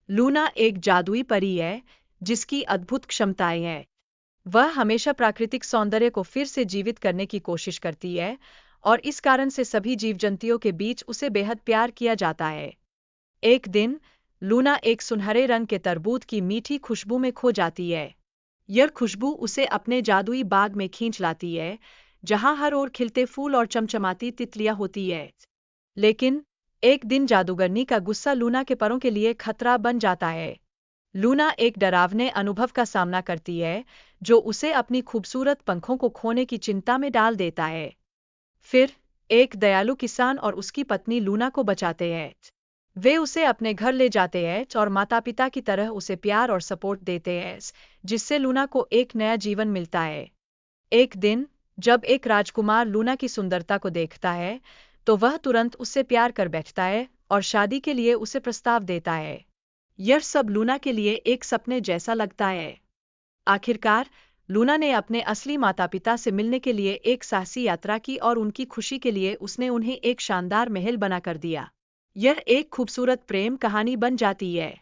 Luna एक जादुई परी है जिसकी अद्भुत क्षमताएं हैं। वह हमेशा प्राकृतिक सौंदर्य को फिर से जीवित करने की कोशिश करती है और इस कारण से सभी जीव-जंतुओं के बीच उसे बेहद प्यार किया जाता है। एक दिन, लूना एक सुनहरे रंग के तरबूज की मीठी खुशबू में खो जाती है। यह खुशबू उसे अपने जादुई बाग में खींच लाती है, जहां हर ओर खिलते फूल और चमचमाती तितलियां होती है। लेकिन एक दिन जादूगरनी का गुस्सा लूना के परों के लिए खतरा बन जाता है। लूना एक डरावने अनुभव का सामना करती है जो उसे अपनी खूबसूरत पंखों को खोने की चिंता में डाल देता है। फिर एक दयालु किसान और उसकी पत्नी लूना को बचाते हैं। वे उसे अपने घर ले जाते हैं और माता-पिता की तरह उसे प्यार और सपोर्ट देते हैं, जिससे लूना को एक नया जीवन मिलता है। एक दिन, जब एक राजकुमार लूना की सुंदरता को देखता है, तो वह तुरंत उससे प्यार कर बैठता है और शादी के लिए उसे प्रस्ताव देता है। यह सब लूना के लिए एक सपने जैसा लगता है। आखिरकार, लूना ने अपने असली माता-पिता से मिलने के लिए एक साहसी यात्रा की और उनकी खुशी के लिए उसने उन्हें एक शानदार महल बनाकर दिया। यह एक खूबसूरत प्रेम कहानी बन जाती है।